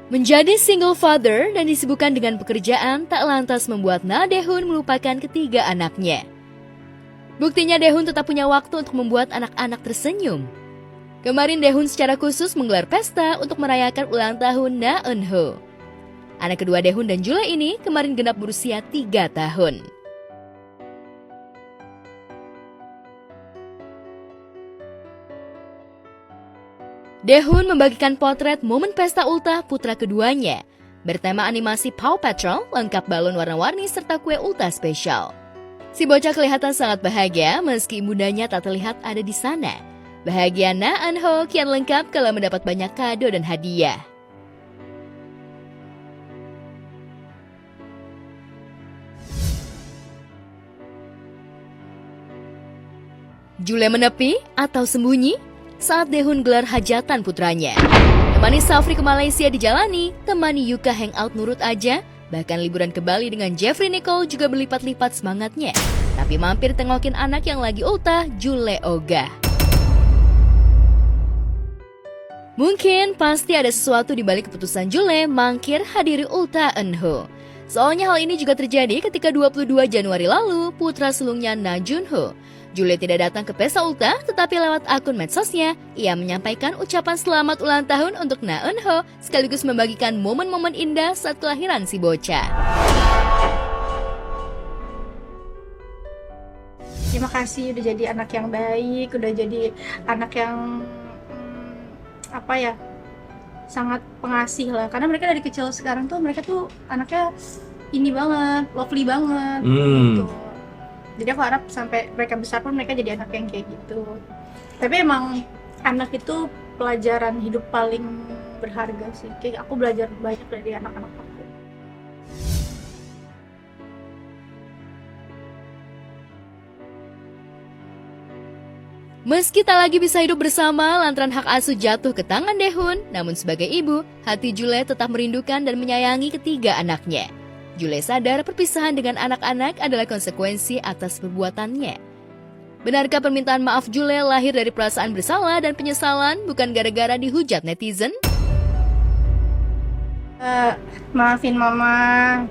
Menjadi single father dan disibukkan dengan pekerjaan tak lantas membuat Na Daehoon melupakan ketiga anaknya. Buktinya Daehoon tetap punya waktu untuk membuat anak-anak tersenyum. Kemarin Daehoon secara khusus menggelar pesta untuk merayakan ulang tahun Na Eun-ho. Anak kedua Daehoon dan Jule ini kemarin genap berusia 3 tahun. Daehoon membagikan potret momen pesta ultah putra keduanya, bertema animasi Paw Patrol, lengkap balon warna-warni serta kue ultah spesial. Si bocah kelihatan sangat bahagia meski ibundanya tak terlihat ada di sana. Bahagia Na Eun-ho kian lengkap kalau mendapat banyak kado dan hadiah. Jule menepi atau sembunyi saat Daehoon gelar hajatan putranya. Temani Safri ke Malaysia dijalani, temani Yuka hangout nurut aja, bahkan liburan ke Bali dengan Jeffrey Nicole juga berlipat-lipat semangatnya. Tapi mampir tengokin anak yang lagi ultah, Jule ogah. Mungkin pasti ada sesuatu di balik keputusan Jule mangkir hadiri ultah Eun-ho. Soalnya hal ini juga terjadi ketika 22 Januari lalu putra sulungnya Na Junho. Jule tidak datang ke pesta ultah, tetapi lewat akun medsosnya, ia menyampaikan ucapan selamat ulang tahun untuk Na Eun-ho, sekaligus membagikan momen-momen indah saat kelahiran si bocah. Terima kasih udah jadi anak yang baik, udah jadi anak yang sangat pengasih lah. Karena mereka dari kecil sekarang tuh mereka tuh anaknya ini banget, lovely banget gitu. Jadi aku harap sampai mereka besar pun mereka jadi anak yang kayak gitu. Tapi emang anak itu pelajaran hidup paling berharga sih. Kayak aku belajar banyak dari anak-anak aku. Meski tak lagi bisa hidup bersama lantaran hak asuh jatuh ke tangan Daehoon, namun sebagai ibu, hati Jule tetap merindukan dan menyayangi ketiga anaknya. Jule sadar perpisahan dengan anak-anak adalah konsekuensi atas perbuatannya. Benarkah permintaan maaf Jule lahir dari perasaan bersalah dan penyesalan bukan gara-gara dihujat netizen? Maafin mama.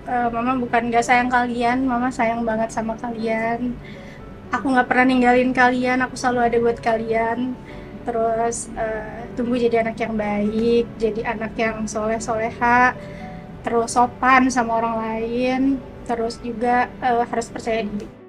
Mama bukan gak sayang kalian, mama sayang banget sama kalian. Aku gak pernah ninggalin kalian, aku selalu ada buat kalian. Terus tumbuh jadi anak yang baik, jadi anak yang soleh-soleha, terus sopan sama orang lain, terus juga harus percaya diri.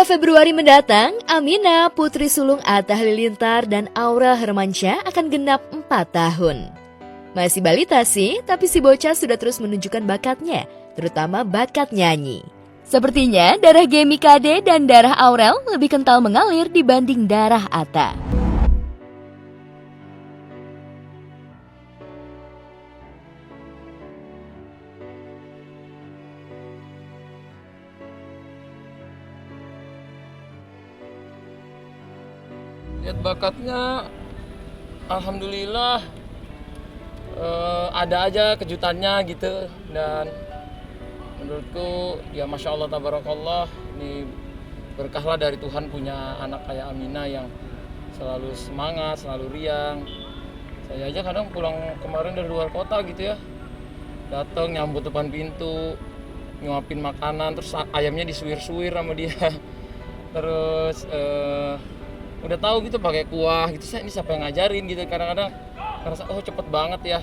Februari mendatang, Amina, putri sulung Atta Halilintar dan Aura Hermansyah akan genap 4 tahun. Masih balita sih, tapi si bocah sudah terus menunjukkan bakatnya, terutama bakat nyanyi. Sepertinya darah Gemi Kade dan darah Aurel lebih kental mengalir dibanding darah Atta. Lihat bakatnya, alhamdulillah ada aja kejutannya gitu, dan menurutku ya masya Allah tabarakallah, ini berkahlah dari Tuhan punya anak kayak Amina yang selalu semangat, selalu riang. Saya aja kadang pulang kemarin dari luar kota gitu ya, datang nyambut depan pintu, nyuapin makanan, terus ayamnya disuir-suir sama dia. Terus udah tahu gitu pakai kuah gitu, ini siapa yang ngajarin gitu. Kadang-kadang ngerasa oh cepet banget ya,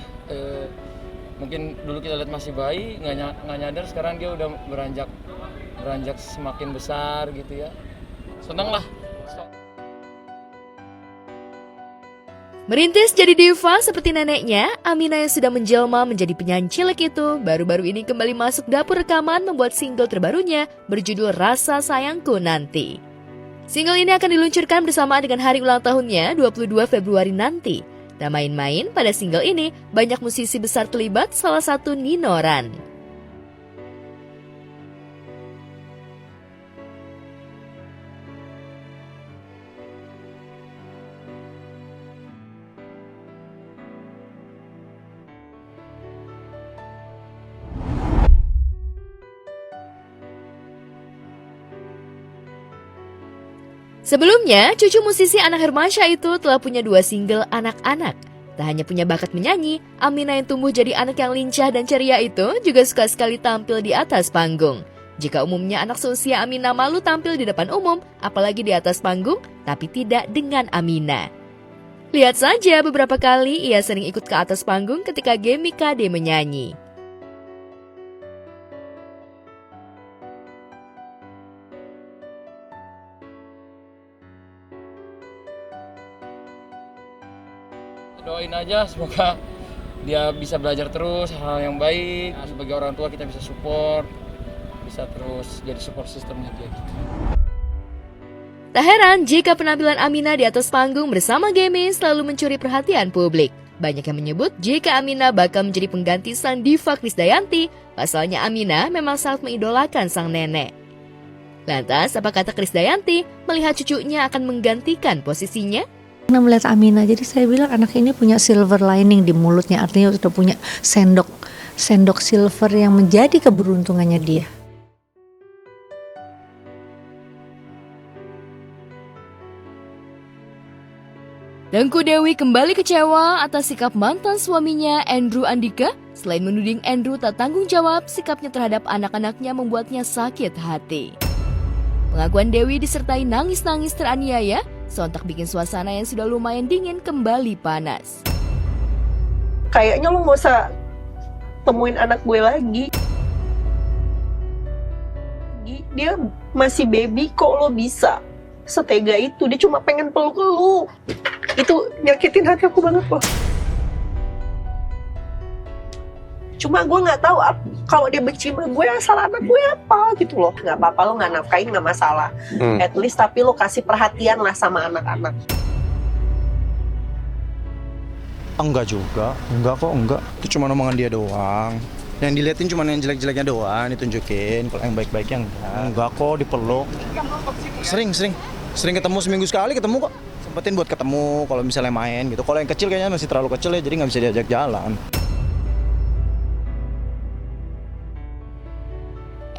mungkin dulu kita lihat masih bayi nggak nyadar, sekarang dia udah beranjak semakin besar gitu ya. Seneng lah. Merintis jadi diva seperti neneknya, Amina yang sudah menjelma menjadi penyanyi cilik itu baru-baru ini kembali masuk dapur rekaman membuat single terbarunya berjudul Rasa Sayangku Nanti. Single ini akan diluncurkan bersamaan dengan hari ulang tahunnya 22 Februari nanti. Tak main-main, pada single ini banyak musisi besar terlibat, salah satu Ninoran. Sebelumnya, cucu musisi Anang Hermansyah itu telah punya 2 single anak-anak. Tak hanya punya bakat menyanyi, Aminah yang tumbuh jadi anak yang lincah dan ceria itu juga suka sekali tampil di atas panggung. Jika umumnya anak seusia Aminah malu tampil di depan umum, apalagi di atas panggung, tapi tidak dengan Aminah. Lihat saja beberapa kali ia sering ikut ke atas panggung ketika Gemi KD menyanyi. Doain aja semoga dia bisa belajar terus hal yang baik. Nah, sebagai orang tua kita bisa support, bisa terus jadi support sistemnya dia gitu. Tak heran jika penampilan Aminah di atas panggung bersama Gemi selalu mencuri perhatian publik. Banyak yang menyebut jika Aminah bakal menjadi pengganti sang diva Krisdayanti, pasalnya Aminah memang sangat mengidolakan sang nenek. Lantas, apa kata Krisdayanti melihat cucunya akan menggantikan posisinya? Karena melihat Aminah, jadi saya bilang anak ini punya silver lining di mulutnya, artinya sudah punya sendok silver yang menjadi keberuntungannya dia. Tengku Dewi kembali kecewa atas sikap mantan suaminya Andrew Andika. Selain menuding Andrew tak tanggung jawab, sikapnya terhadap anak-anaknya membuatnya sakit hati. Pengakuan Dewi disertai nangis-nangis teraniaya, sontak bikin suasana yang sudah lumayan dingin kembali panas. Kayaknya lo gak usah temuin anak gue lagi. Dia masih baby kok lo bisa setega itu. Dia cuma pengen peluk lo. Itu nyakitin hati aku banget loh. Cuma gue gak tahu kalau dia benci sama gue, asal anak gue apa gitu loh. Gak apa-apa lo gak nafkain gak masalah. At least tapi lo kasih perhatian lah sama anak-anak. Enggak juga, enggak. Itu cuma omongan dia doang. Yang diliatin cuma yang jelek-jeleknya doang, ditunjukin. Kalau yang baik-baiknya enggak kok, dipeluk. Sering ketemu, seminggu sekali ketemu kok. Sempetin buat ketemu kalau misalnya main gitu. Kalau yang kecil kayaknya masih terlalu kecil ya, jadi nggak bisa diajak jalan.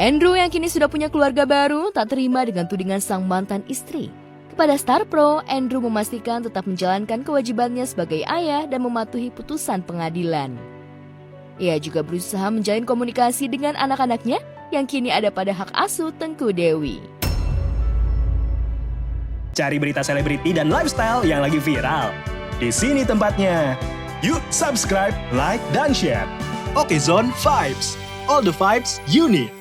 Andrew yang kini sudah punya keluarga baru tak terima dengan tudingan sang mantan istri. Kepada Star Pro, Andrew memastikan tetap menjalankan kewajibannya sebagai ayah dan mematuhi putusan pengadilan. Ia juga berusaha menjalin komunikasi dengan anak-anaknya yang kini ada pada hak asuh Tengku Dewi. Cari berita selebriti dan lifestyle yang lagi viral. Di sini tempatnya. Yuk subscribe, like, dan share. Oke Zone Vibes. All the vibes you need.